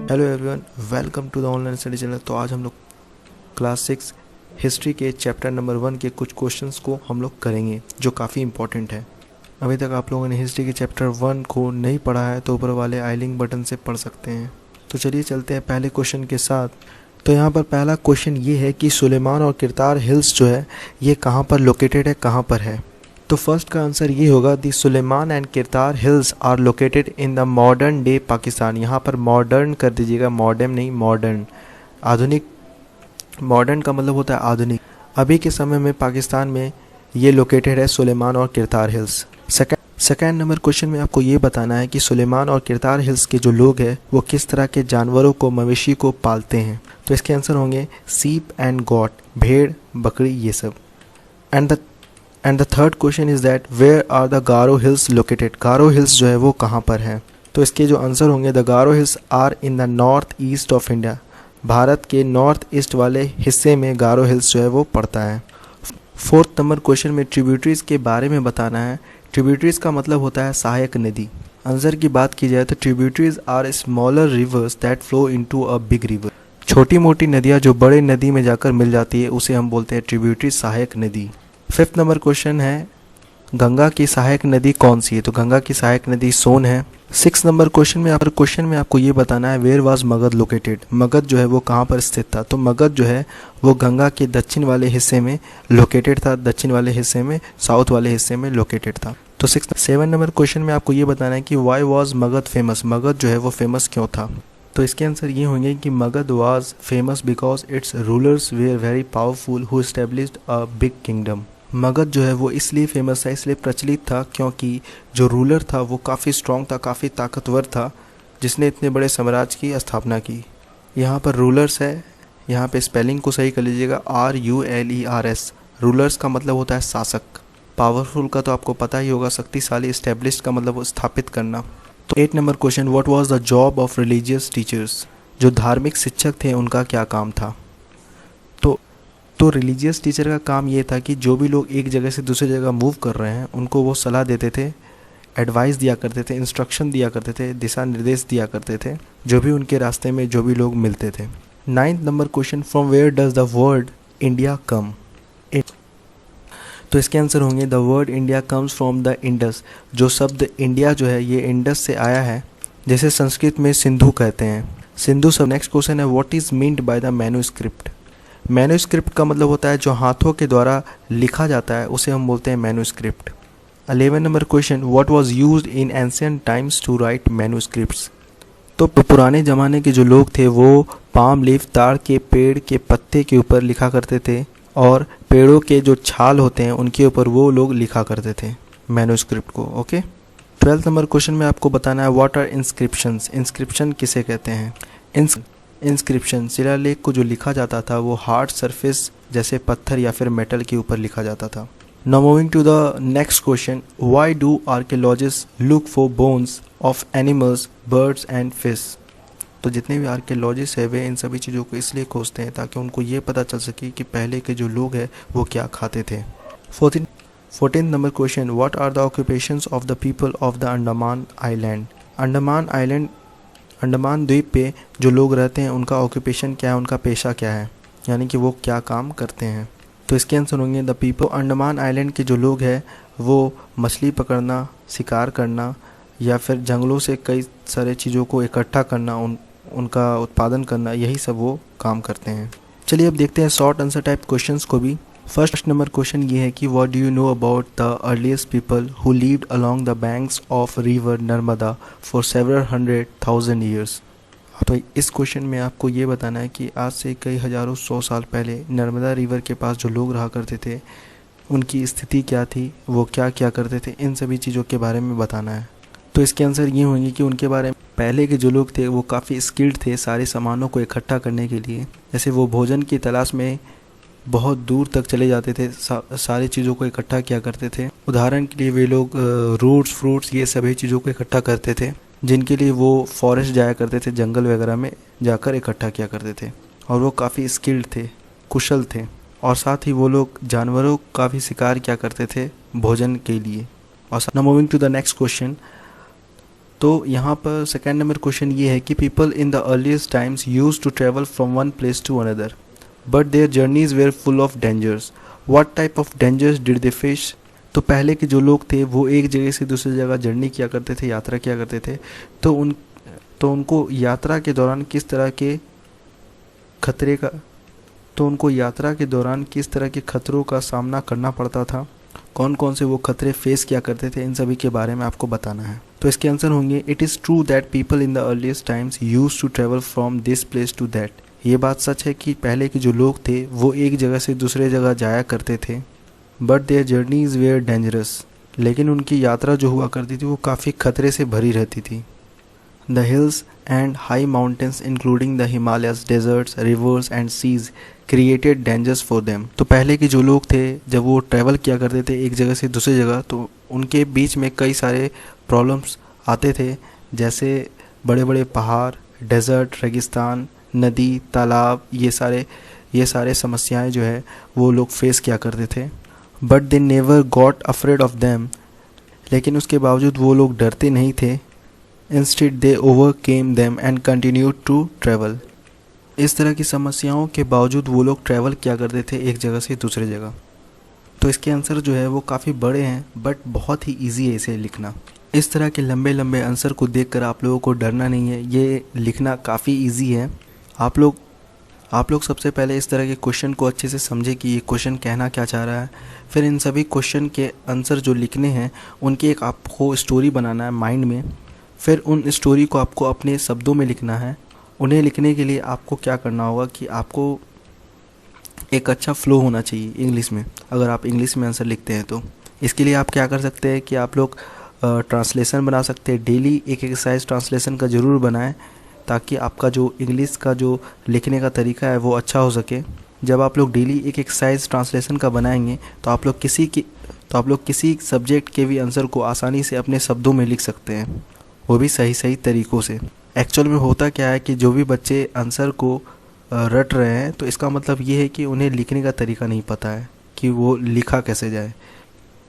Hello everyone, welcome to the online study channel. तो आज हम लोग क्लास 6 हिस्ट्री के चैप्टर नंबर 1 के कुछ क्वेश्चंस को हम लोग करेंगे जो काफ़ी इंपॉर्टेंट है। अभी तक आप लोगों ने हिस्ट्री के चैप्टर 1 को नहीं पढ़ा है तो ऊपर वाले आई लिंक बटन से पढ़ सकते हैं। तो चलिए चलते हैं पहले क्वेश्चन के साथ। तो यहाँ पर पहला क्वेश्चन ये है कि सुलेमान और किरतार हिल्स जो है ये कहाँ पर लोकेटेड है, कहाँ पर है। तो फर्स्ट का आंसर ये होगा, the Sulaiman and Kirthar hills are located in the modern day Pakistan. यहाँ पर मॉडर्न कर दीजिएगा, मॉडर्न नहीं, मॉडर्न, आधुनिक। मॉडर्न का मतलब होता है आधुनिक। अभी के समय में पाकिस्तान में ये लोकेटेड है सुलेमान और Kirtar hills. Second number question में आपको ये बताना है कि सुलेमान और किरतार हिल्स के जो लोग हैं वो किस तरह के जानवरों को, मवेशी को पालते हैं। तो इसके आंसर होंगे सीप एंड गॉट, भेड़, बकरी, ये सब। And the third question is that where are the Garo Hills located. Garo Hills जो है वो कहाँ पर है। तो इसके जो आंसर होंगे, the Garo Hills are in the north east of India. Bharat के नॉर्थ ईस्ट वाले हिस्से में गारो हिल्स जो है वो पड़ता है। फोर्थ नंबर क्वेश्चन में ट्रिब्यूटरीज के बारे में बताना है। ट्रिब्यूटरीज का मतलब होता है सहायक नदी। आंसर की बात की जाए तो tributaries are smaller rivers that flow into a big river. छोटी मोटी नदियाँ जो बड़े नदी में जाकर मिल जाती है उसे हम बोलते हैं ट्रिब्यूटरी, सहायक नदी। फिफ्थ नंबर क्वेश्चन है, गंगा की सहायक नदी कौन सी है। तो गंगा की सहायक नदी सोन है। सिक्स नंबर क्वेश्चन में आपको ये बताना है, where was Magadh located. Magadh जो है वो कहाँ पर स्थित था। तो मगध जो है वो गंगा के दक्षिण वाले हिस्से में लोकेटेड था, दक्षिण वाले हिस्से में, साउथ वाले हिस्से में लोकेटेड था। तो सेवन नंबर क्वेश्चन में आपको ये बताना है कि why was Magadh famous. Magadh जो है वो फेमस क्यों था। तो इसके आंसर ये होंगे कि Magadh was famous because its rulers were very powerful who established a big kingdom. Magadh जो है वो इसलिए फेमस था, इसलिए प्रचलित था क्योंकि जो रूलर था वो काफ़ी स्ट्रॉन्ग था, काफ़ी ताकतवर था, जिसने इतने बड़े साम्राज्य की स्थापना की। यहाँ पर रूलर्स है, यहाँ पे स्पेलिंग को सही कर लीजिएगा, RULERS। रूलर्स का मतलब होता है शासक। पावरफुल का तो आपको पता ही होगा, शक्तिशाली। एस्टेब्लिश्ड का मतलब वो स्थापित करना। तो 8 number question, what was the job of religious teachers. जो धार्मिक शिक्षक थे उनका क्या काम था। तो रिलीजियस टीचर का काम ये था कि जो भी लोग एक जगह से दूसरी जगह मूव कर रहे हैं उनको वो सलाह देते थे, एडवाइस दिया करते थे, इंस्ट्रक्शन दिया करते थे, दिशा निर्देश दिया करते थे जो भी उनके रास्ते में जो भी लोग मिलते थे। 9th number question, from where does the word India come. तो इसके आंसर होंगे, the word India comes from the Indus. जो शब्द इंडिया जो है ये इंडस से आया है, जैसे संस्कृत में सिंधु कहते हैं, सिंधु सब। नेक्स्ट क्वेश्चन है, what is meant by the manuscript. Manuscript का मतलब होता है जो हाथों के द्वारा लिखा जाता है उसे हम बोलते हैं manuscript. 11 number question, what was used in ancient times to write manuscripts. तो पुराने ज़माने के जो लोग थे वो पाम लीफ, ताड़ के पेड़ के पत्ते के ऊपर लिखा करते थे और पेड़ों के जो छाल होते हैं उनके ऊपर वो लोग लिखा करते थे मैन्यूस्क्रिप्ट को। ओके। 12th नंबर क्वेश्चन में आपको बताना है, व्हाट आर इंस्क्रिप्शंस। इंस्क्रिप्शन किसे कहते हैं। इंस्क्रिप्शन, शिलालेख को जो लिखा जाता था वो हार्ड सरफेस जैसे पत्थर या फिर मेटल के ऊपर लिखा जाता था। Now moving to the next question, why do archaeologist look for bones of animals, birds and fish. तो जितने भी आर्कियोलॉजिस्ट है वे इन सभी चीज़ों को इसलिए खोजते हैं ताकि उनको ये पता चल सके कि पहले के जो लोग हैं वो क्या खाते थे। 14th number question, what are the occupations of the people of the Andaman island. Andaman द्वीप पे जो लोग रहते हैं उनका ऑक्यूपेशन क्या है, उनका पेशा क्या है, यानी कि वो क्या काम करते हैं। तो इसके आंसर होंगे, द पीपल। अंडमान आइलैंड के जो लोग हैं वो मछली पकड़ना, शिकार करना या फिर जंगलों से कई सारे चीज़ों को इकट्ठा करना, उनका उत्पादन करना, यही सब वो काम करते हैं। चलिए अब देखते हैं शॉर्ट आंसर टाइप क्वेश्चंस को भी। फर्स्ट नंबर क्वेश्चन ये है कि what do you know about the earliest people who lived along the banks of river Narmada for several 100,000 years. तो इस क्वेश्चन में आपको ये बताना है कि आज से कई हजारों 100 साल पहले नर्मदा रिवर के पास जो लोग रहा करते थे उनकी स्थिति क्या थी, वो क्या क्या करते थे, इन सभी चीज़ों के बारे में बताना है। तो इसके आंसर ये होंगे कि उनके बारे में, पहले के जो लोग थे वो काफ़ी स्किल्ड थे सारे सामानों को इकट्ठा करने के लिए। जैसे वो भोजन की तलाश में बहुत दूर तक चले जाते थे, सारी चीज़ों को इकट्ठा किया करते थे। उदाहरण के लिए वे लोग रूट्स, फ्रूट्स, ये सभी चीज़ों को इकट्ठा करते थे, जिनके लिए वो फॉरेस्ट जाया करते थे, जंगल वगैरह में जाकर इकट्ठा किया करते थे। और वो काफ़ी स्किल्ड थे, कुशल थे। और साथ ही वो लोग जानवरों का भी शिकार किया करते थे भोजन के लिए। और now moving to the next question, तो यहाँ पर सेकेंड नंबर क्वेश्चन ये है कि people in the earliest times use to travel from one place to another but their journeys were full of dangers, what type of dangers did they face. तो पहले के जो लोग थे वो एक जगह से दूसरी जगह जर्नी किया करते थे, यात्रा किया करते थे, तो उनको यात्रा के दौरान किस तरह के खतरे का किस तरह के खतरों का सामना करना पड़ता था, कौन कौन से वो खतरे फेस किया करते थे, इन सभी के बारे में आपको बताना है। तो इसके आंसर होंगे it is true that people in the earliest times use to travel from this place to that. ये बात सच है कि पहले के जो लोग थे वो एक जगह से दूसरे जगह जाया करते थे, but their journeys were dangerous, लेकिन उनकी यात्रा जो हुआ करती थी वो काफ़ी खतरे से भरी रहती थी। The hills and high mountains including the Himalayas, deserts, rivers and seas created dangers for them. तो पहले के जो लोग थे जब वो ट्रैवल किया करते थे एक जगह से दूसरी जगह, तो उनके बीच में कई सारे प्रॉब्लम्स आते थे, जैसे बड़े बड़े पहाड़, डेजर्ट, रेगिस्तान, नदी, तालाब, ये सारे समस्याएं जो है वो लोग फेस किया करते थे। But they never got afraid of them, लेकिन उसके बावजूद वो लोग डरते नहीं थे। Instead they overcame them and continue to travel. इस तरह की समस्याओं के बावजूद वो लोग ट्रैवल किया करते थे एक जगह से दूसरे जगह। तो इसके आंसर जो है वो काफ़ी बड़े हैं बट बहुत ही ईजी है इसे लिखना। इस तरह के लंबे लंबे आंसर को देखकर आप लोगों को डरना नहीं है, ये लिखना काफ़ी ईजी है। आप लोग सबसे पहले इस तरह के क्वेश्चन को अच्छे से समझे कि ये क्वेश्चन कहना क्या चाह रहा है, फिर इन सभी क्वेश्चन के आंसर जो लिखने हैं उनकी एक आपको स्टोरी बनाना है माइंड में, फिर उन स्टोरी को आपको अपने शब्दों में लिखना है। उन्हें लिखने के लिए आपको क्या करना होगा कि आपको एक अच्छा फ्लो होना चाहिए इंग्लिश में, अगर आप इंग्लिश में आंसर लिखते हैं तो। इसके लिए आप क्या कर सकते हैं कि आप लोग ट्रांसलेशन बना सकते हैं। डेली एक एक्सरसाइज ट्रांसलेशन का ज़रूर बनाएं ताकि आपका जो इंग्लिश का जो लिखने का तरीका है वो अच्छा हो सके। जब आप लोग डेली एक एक्सरसाइज ट्रांसलेशन का बनाएंगे तो आप लोग किसी सब्जेक्ट के भी आंसर को आसानी से अपने शब्दों में लिख सकते हैं, वो भी सही तरीक़ों से। एक्चुअल में होता क्या है कि जो भी बच्चे आंसर को रट रहे हैं तो इसका मतलब ये है कि उन्हें लिखने का तरीका नहीं पता है कि वो लिखा कैसे जाए।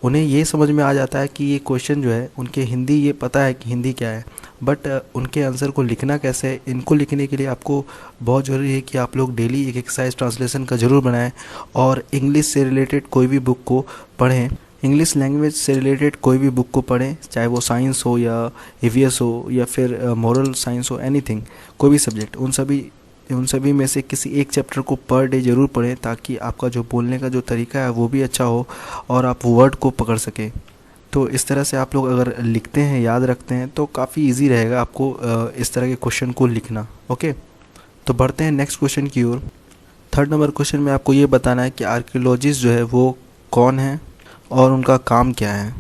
उन्हें ये समझ में आ जाता है कि ये क्वेश्चन जो है उनके हिंदी, ये पता है कि हिंदी क्या है, बट उनके आंसर को लिखना कैसे है, इनको लिखने के लिए आपको बहुत ज़रूरी है कि आप लोग डेली एक एक्सरसाइज ट्रांसलेशन का ज़रूर बनाएं और इंग्लिश से रिलेटेड कोई भी बुक को पढ़ें। इंग्लिश लैंग्वेज से रिलेटेड कोई भी बुक को पढ़ें, चाहे वो साइंस हो या ईवीएस हो या फिर मॉरल साइंस हो, एनीथिंग, कोई भी सब्जेक्ट, उन सभी में से किसी एक चैप्टर को पर डे ज़रूर पढ़ें ताकि आपका जो बोलने का जो तरीका है वो भी अच्छा हो और आप वर्ड को पकड़ सकें। तो इस तरह से आप लोग अगर लिखते हैं, याद रखते हैं, तो काफ़ी इजी रहेगा आपको इस तरह के क्वेश्चन को लिखना। ओके, तो बढ़ते हैं नेक्स्ट क्वेश्चन की ओर। थर्ड नंबर क्वेश्चन में आपको ये बताना है कि आर्कियोलॉजिस्ट जो है वो कौन है और उनका काम क्या है।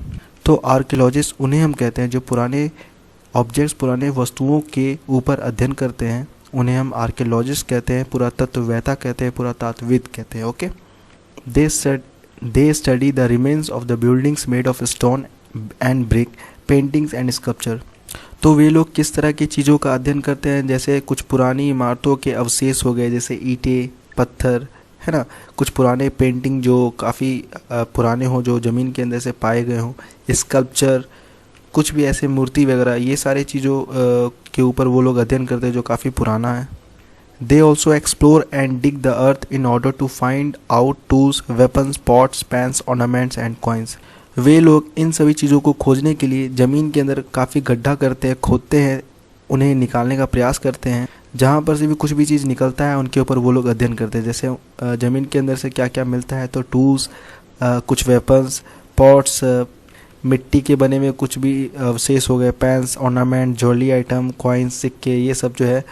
तो आर्कियोलॉजिस्ट उन्हें हम कहते हैं जो पुराने ऑब्जेक्ट्स, पुराने वस्तुओं के ऊपर अध्ययन करते हैं, उन्हें हम आर्कियोलॉजिस्ट कहते हैं, पुरातत्ववेत्ता कहते हैं, पुरातत्वविद कहते हैं। Okay, they study the remains of the buildings made of stone and brick, paintings and sculpture. तो वे लोग किस तरह की चीज़ों का अध्ययन करते हैं, जैसे कुछ पुरानी इमारतों के अवशेष हो गए, जैसे ईंटें, पत्थर, है ना, कुछ पुराने पेंटिंग जो काफ़ी पुराने हों, जो ज़मीन के अंदर से पाए गए हों, स्कल्पचर, कुछ भी ऐसे मूर्ति वगैरह, ये सारे चीज़ों के ऊपर वो लोग अध्ययन करते हैं जो काफ़ी पुराना है। They also explore and dig the earth in order to find out tools, weapons, pots, pans, ornaments and coins. वे लोग इन सभी चीज़ों को खोजने के लिए ज़मीन के अंदर काफ़ी गड्ढा करते हैं, खोदते हैं, उन्हें निकालने का प्रयास करते हैं। जहाँ पर से भी कुछ भी चीज़ निकलता है उनके ऊपर वो लोग अध्ययन करते हैं, जैसे ज़मीन के अंदर से क्या क्या मिलता है, तो टूल्स, कुछ वेपन्स, पॉट्स, मिट्टी के बने हुए कुछ भी अवशेष हो गए, पैंस, ऑर्नामेंट, ज्वेलरी आइटम, कॉइन्स, सिक्के, ये सब जो है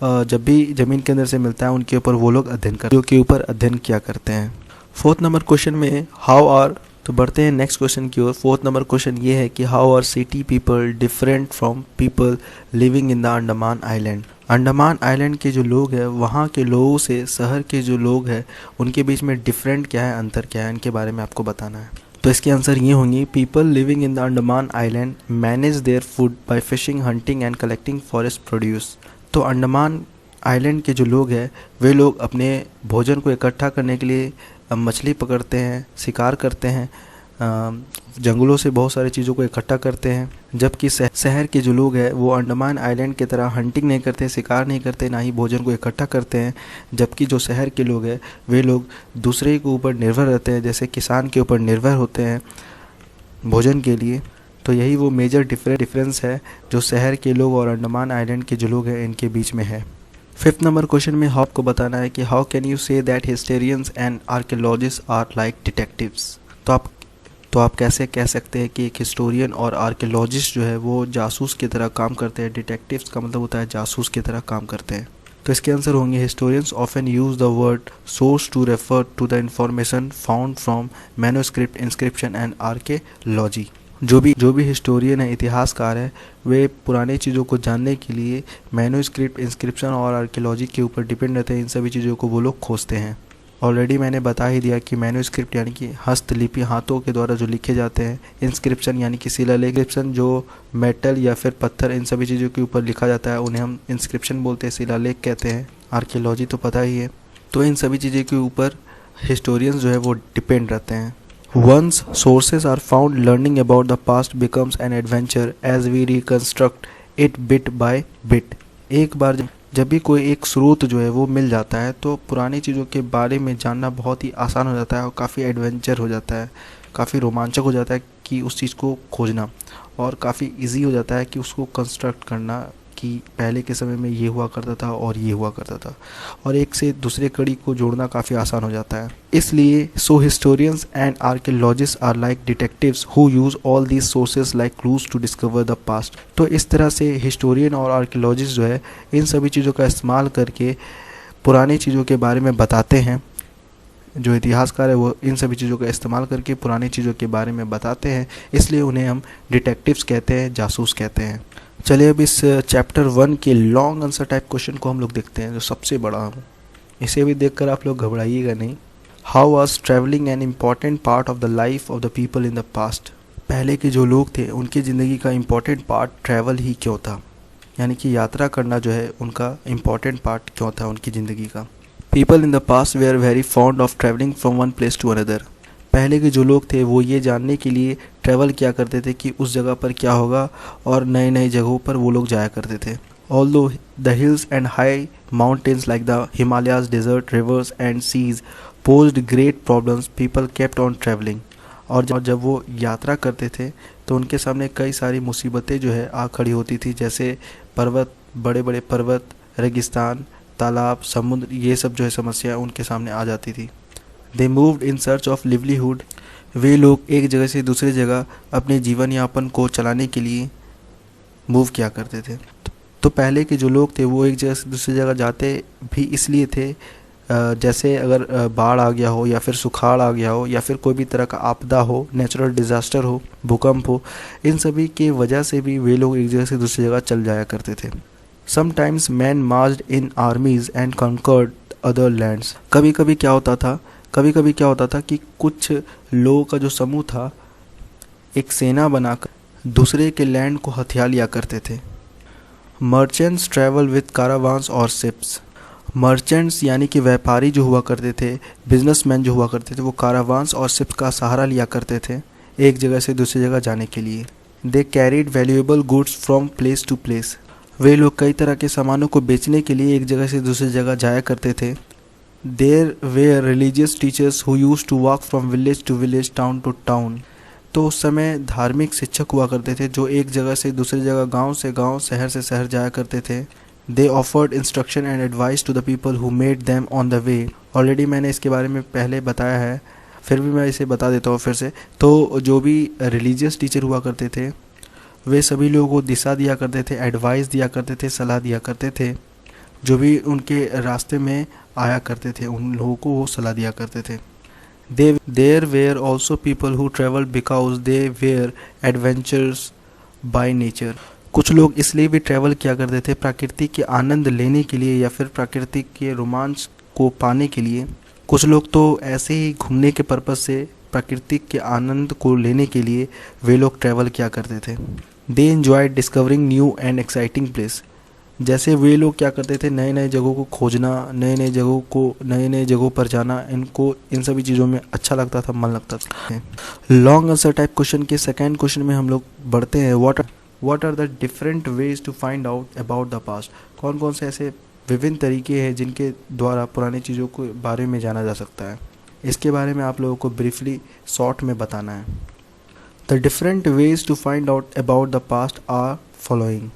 जब भी ज़मीन के अंदर से मिलता है उनके ऊपर वो लोग अध्ययन किया करते हैं। फोर्थ नंबर क्वेश्चन में हाउ आर, तो बढ़ते हैं नेक्स्ट क्वेश्चन की ओर। फोर्थ नंबर क्वेश्चन ये है कि how are city people different from people living in the Andaman island. Andaman island के जो लोग हैं वहाँ के लोगों से शहर के जो लोग हैं उनके बीच में डिफरेंट क्या है, अंतर क्या है, इनके बारे में आपको बताना है। तो इसके आंसर ये होंगे, people living in the Andaman island manage their food by fishing, hunting and collecting forest produce. तो अंडमान आइलैंड के जो लोग हैं वे लोग अपने भोजन को इकट्ठा करने के लिए मछली पकड़ते हैं, शिकार करते हैं, जंगलों से बहुत सारी चीज़ों को इकट्ठा करते हैं, जबकि शहर के जो लोग हैं वो अंडमान आइलैंड की तरह हंटिंग नहीं करते, शिकार नहीं करते, ना ही भोजन को इकट्ठा करते हैं। जबकि जो शहर के लोग हैं वे लोग दूसरे के ऊपर निर्भर रहते हैं, जैसे किसान के ऊपर निर्भर होते हैं भोजन के लिए। तो यही वो मेजर डिफरेंस है जो शहर के लोग और अंडमान आइलैंड के जो लोग हैं इनके बीच में है। 5th नंबर क्वेश्चन में आपको बताना है कि how can you say that historians and archaeologist are like detectives. तो आप कैसे कह सकते हैं कि एक हिस्टोरियन और आर्कियोलॉजिस्ट जो है वो जासूस की तरह काम करते हैं। डिटेक्टिव्स का मतलब होता है जासूस की तरह काम करते हैं। तो इसके आंसर होंगे historians often use the word source to refer to the information found from manuscript, inscription and archaeology. जो भी हिस्टोरियन है, इतिहासकार है, वे पुरानी चीज़ों को जानने के लिए मैन्युस्क्रिप्ट, इंस्क्रिप्शन और आर्कियोलॉजी के ऊपर डिपेंड रहते हैं। इन सभी चीज़ों को वो लोग खोजते हैं। ऑलरेडी मैंने बता ही दिया कि मैन्युस्क्रिप्ट यानी कि हस्तलिपि, हाथों के द्वारा जो लिखे जाते हैं। इंस्क्रिप्शन यानी कि शिलालेख, इंस्क्रिप्शन जो मेटल या फिर पत्थर, इन सभी चीज़ों के ऊपर लिखा जाता है, उन्हें हम इंस्क्रिप्शन बोलते हैं, शिलालेख कहते हैं। आर्कियोलॉजी तो पता ही है। तो इन सभी चीज़ों के ऊपर हिस्टोरियंस जो है वो डिपेंड रहते हैं। Once sources are found, learning about the past becomes an adventure as we reconstruct it bit by bit. एक बार जब भी कोई एक स्रोत जो है वो मिल जाता है तो पुरानी चीज़ों के बारे में जानना बहुत ही आसान हो जाता है और काफ़ी एडवेंचर हो जाता है, काफ़ी रोमांचक हो जाता है कि उस चीज़ को खोजना, और काफ़ी इजी हो जाता है कि उसको कंस्ट्रक्ट करना कि पहले के समय में ये हुआ करता था और ये हुआ करता था, और एक से दूसरे कड़ी को जोड़ना काफ़ी आसान हो जाता है। इसलिए so historians and archaeologist are like detectives who use all these sources like clues to discover the past. तो इस तरह से हिस्टोरियन और आर्कियोलॉजिस्ट जो है इन सभी चीज़ों का इस्तेमाल करके पुरानी चीज़ों के बारे में बताते हैं। जो इतिहासकार है वो इन सभी चीज़ों का इस्तेमाल करके पुरानी चीज़ों के बारे में बताते हैं, इसलिए उन्हें हम डिटेक्टिव्स कहते हैं, जासूस कहते हैं। चलिए अब इस चैप्टर 1 के लॉन्ग आंसर टाइप क्वेश्चन को हम लोग देखते हैं, जो सबसे बड़ा है। इसे भी देखकर आप लोग घबराइएगा नहीं। How was travelling an important part of the life of the people in the past. पहले के जो लोग थे उनकी ज़िंदगी का इम्पॉर्टेंट पार्ट ट्रैवल ही क्यों था, यानी कि यात्रा करना जो है उनका इम्पॉर्टेंट पार्ट क्यों था उनकी ज़िंदगी का। People in the past were very fond of travelling from one place to another. पहले के जो लोग थे वो ये जानने के लिए ट्रैवल किया करते थे कि उस जगह पर क्या होगा, और नए नए जगहों पर वो लोग जाया करते थे। Although the hills and high mountains like the Himalayas, desert, rivers and seas posed great problems, people kept on travelling. और जब वो यात्रा करते थे तो उनके सामने कई सारी मुसीबतें जो है आ खड़ी होती थी, जैसे पर्वत, बड़े बड़े पर्वत, रेगिस्तान, तालाब, समुद्र, ये सब जो है समस्या उनके सामने आ जाती थी। They moved in search of livelihood. वे लोग एक जगह से दूसरी जगह अपने जीवन यापन को चलाने के लिए मूव किया करते थे। तो पहले के जो लोग थे वो एक जगह से दूसरी जगह जाते भी इसलिए थे, जैसे अगर बाढ़ आ गया हो या फिर सुखाड़ आ गया हो या फिर कोई भी तरह का आपदा हो, नेचुरल डिज़ास्टर हो, भूकंप हो, इन सभी के वजह से भी वे लोग एक जगह से दूसरी जगह चल जाया करते थे। Sometimes man marched in armies and conquered other lands. कभी कभी क्या होता था कि कुछ लोगों का जो समूह था एक सेना बनाकर दूसरे के लैंड को हथिया लिया करते थे। मर्चेंट्स ट्रैवल विद कारावांस और शिप्स। मर्चेंट्स यानी कि व्यापारी जो हुआ करते थे, बिजनेसमैन जो हुआ करते थे, वो कारावांस और शिप्स का सहारा लिया करते थे एक जगह से दूसरी जगह जाने के लिए। They carried valuable goods from place to place. वे लोग कई तरह के सामानों को बेचने के लिए एक जगह से दूसरी जगह जाया करते थे। There were religious teachers who used to walk from village to village, town to town. तो उस समय धार्मिक शिक्षक हुआ करते थे जो एक जगह से दूसरी जगह, गांव से गांव, शहर से शहर जाया करते थे। They offered instruction and advice to the people who made them on the way. Already मैंने इसके बारे में पहले बताया है, फिर भी मैं इसे बता देता हूँ फिर से। तो जो भी रिलीजियस टीचर हुआ करते थे वे सभी लोगों को दिशा दिया करते थे, एडवाइस दिया करते थे, सलाह दिया करते थे। जो भी उनके रास्ते में आया करते थे उन लोगों को वो सलाह दिया करते थे। There were also people who travel because they were adventures by nature. कुछ लोग इसलिए भी ट्रैवल किया करते थे प्रकृति के आनंद लेने के लिए या फिर प्रकृति के रोमांच को पाने के लिए। कुछ लोग तो ऐसे ही घूमने के पर्पज़ से, प्रकृति के आनंद को लेने के लिए वे लोग ट्रैवल किया करते थे। They enjoyed discovering new and exciting place. जैसे वे लोग क्या करते थे, नए नए जगहों को खोजना, नए नए जगहों पर जाना, इनको इन सभी चीज़ों में अच्छा लगता था, मन लगता था। लॉन्ग आंसर टाइप क्वेश्चन के सेकंड क्वेश्चन में हम लोग बढ़ते हैं। What are the different ways to find out about the past. कौन कौन से ऐसे विभिन्न तरीके हैं जिनके द्वारा पुरानी चीज़ों के बारे में जाना जा सकता है। इसके बारे में आप लोगों को ब्रीफली शॉर्ट में बताना है। The different ways to find out about the past are following.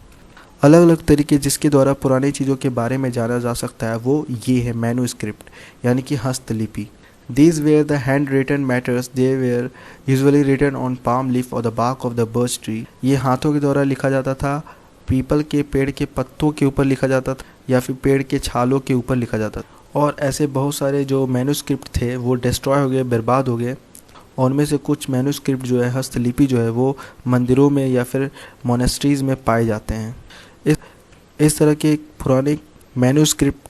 अलग अलग तरीके जिसके द्वारा पुरानी चीज़ों के बारे में जाना जा सकता है वो ये है मैन्युस्क्रिप्ट, यानी कि हस्तलिपि। These were the handwritten matters. They were usually written on palm leaf or the bark of the birch tree. ये हाथों के द्वारा लिखा जाता था, पीपल के पेड़ के पत्तों के ऊपर लिखा जाता था या फिर पेड़ के छालों के ऊपर लिखा जाता था। और ऐसे बहुत सारे जो मैन्युस्क्रिप्ट थे वो डिस्ट्रॉय हो गए, बर्बाद हो गए। और उनमें से कुछ मैन्युस्क्रिप्ट जो है, हस्तलिपि जो है, वो मंदिरों में या फिर मोनेस्ट्रीज़ में पाए जाते हैं। इस तरह के पुराने मैन्युस्क्रिप्ट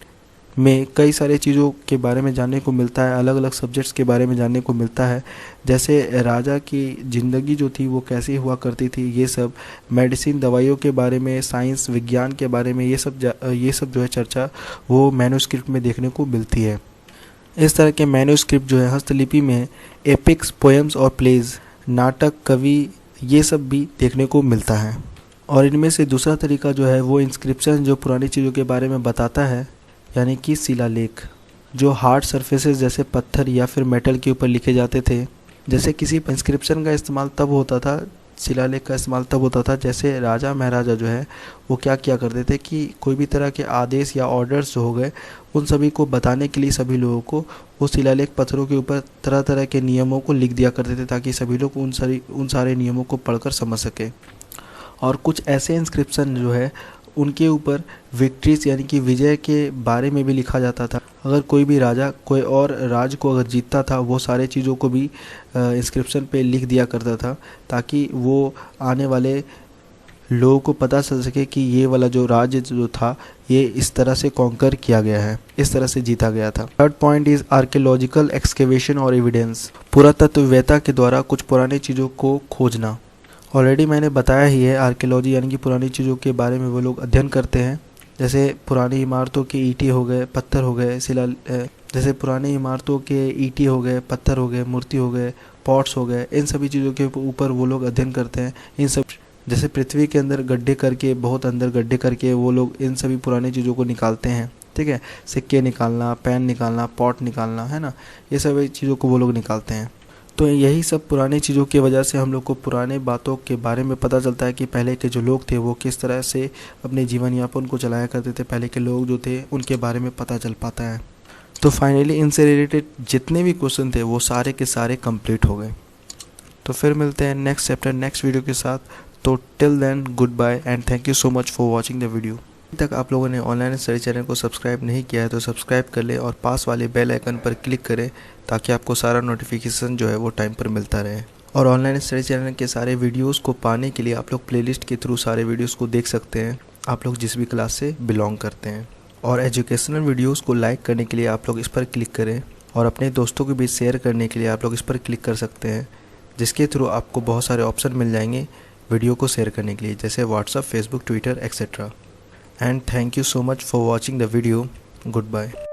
में कई सारे चीज़ों के बारे में जानने को मिलता है, अलग अलग सब्जेक्ट्स के बारे में जानने को मिलता है, जैसे राजा की ज़िंदगी जो थी वो कैसे हुआ करती थी, ये सब, मेडिसिन, दवाइयों के बारे में, साइंस, विज्ञान के बारे में, ये सब जो है चर्चा वो मैन्युस्क्रिप्ट में देखने को मिलती है। इस तरह के मैन्युस्क्रिप्ट जो है हस्तलिपि में एपिक्स, पोएम्स और प्लेज, नाटक, कवि, ये सब भी देखने को मिलता है। और इनमें से दूसरा तरीका जो है वो इंस्क्रिप्शन जो पुरानी चीज़ों के बारे में बताता है, यानी कि शिलालेख, जो हार्ड सरफेसेस जैसे पत्थर या फिर मेटल के ऊपर लिखे जाते थे। जैसे किसी इंस्क्रिप्शन का इस्तेमाल तब होता था, शिलालेख का इस्तेमाल तब होता था जैसे राजा महाराजा जो है वो क्या किया करते थे कि कोई भी तरह के आदेश या ऑर्डर्स जो हो गए उन सभी को बताने के लिए सभी लोगों को वो शिलालेख पत्थरों के ऊपर तरह तरह के नियमों को लिख दिया करते थे, ताकि सभी लोग उन सारे नियमों को पढ़कर समझ सके। और कुछ ऐसे इंस्क्रिप्शन जो है उनके ऊपर विक्ट्रीज यानी कि विजय के बारे में भी लिखा जाता था। अगर कोई भी राजा कोई और राज को अगर जीतता था वो सारे चीज़ों को भी इंस्क्रिप्शन पे लिख दिया करता था, ताकि वो आने वाले लोगों को पता चल सके कि ये वाला जो राज्य जो था ये इस तरह से कॉन्कर किया गया है, इस तरह से जीता गया था। Third point is archaeological excavation और एविडेंस। पुरातत्ववेत्ता के द्वारा कुछ पुरानी चीज़ों को खोजना। ऑलरेडी मैंने बताया ही है, आर्कियोलॉजी यानी कि पुरानी चीज़ों के बारे में वो लोग अध्ययन करते हैं। जैसे पुरानी इमारतों के ईंटें हो गए, पत्थर हो गए, जैसे पुरानी इमारतों के ईंटें हो गए, पत्थर हो गए, मूर्ति हो गए, पॉट्स हो गए, इन सभी चीज़ों के ऊपर वो लोग अध्ययन करते हैं। इन सब जैसे पृथ्वी के अंदर गड्ढे करके, बहुत अंदर गड्ढे करके वो लोग इन सभी पुरानी चीज़ों को निकालते हैं। ठीक है, सिक्के निकालना, पेन निकालना, पॉट निकालना, है ना, ये सभी चीज़ों को वो लोग निकालते हैं। तो यही सब पुरानी चीज़ों की वजह से हम लोग को पुराने बातों के बारे में पता चलता है कि पहले के जो लोग थे वो किस तरह से अपने जीवन यापन को चलाया करते थे। पहले के लोग जो थे उनके बारे में पता चल पाता है। तो फाइनली इनसे रिलेटेड जितने भी क्वेश्चन थे वो सारे के सारे कंप्लीट हो गए। तो फिर मिलते हैं नेक्स्ट चैप्टर नेक्स्ट वीडियो के साथ। तो till then good bye and thank you so much for watching the video. अभी तक आप लोगों ने ऑनलाइन स्टडी चैनल को सब्सक्राइब नहीं किया है तो सब्सक्राइब कर ले और पास वाले बेल आइकन पर क्लिक करें, ताकि आपको सारा नोटिफिकेशन जो है वो टाइम पर मिलता रहे। और ऑनलाइन स्टडी चैनल के सारे वीडियोस को पाने के लिए आप लोग प्लेलिस्ट के थ्रू सारे वीडियोस को देख सकते हैं, आप लोग जिस भी क्लास से बिलोंग करते हैं। और एजुकेशनल वीडियोस को लाइक करने के लिए आप लोग इस पर क्लिक करें और अपने दोस्तों के बीच शेयर करने के लिए आप लोग इस पर क्लिक कर सकते हैं, जिसके थ्रू आपको बहुत सारे ऑप्शन मिल जाएंगे वीडियो को शेयर करने के लिए, जैसे WhatsApp, Facebook, Twitter etcetera. And thank you so much for watching the video. Good bye.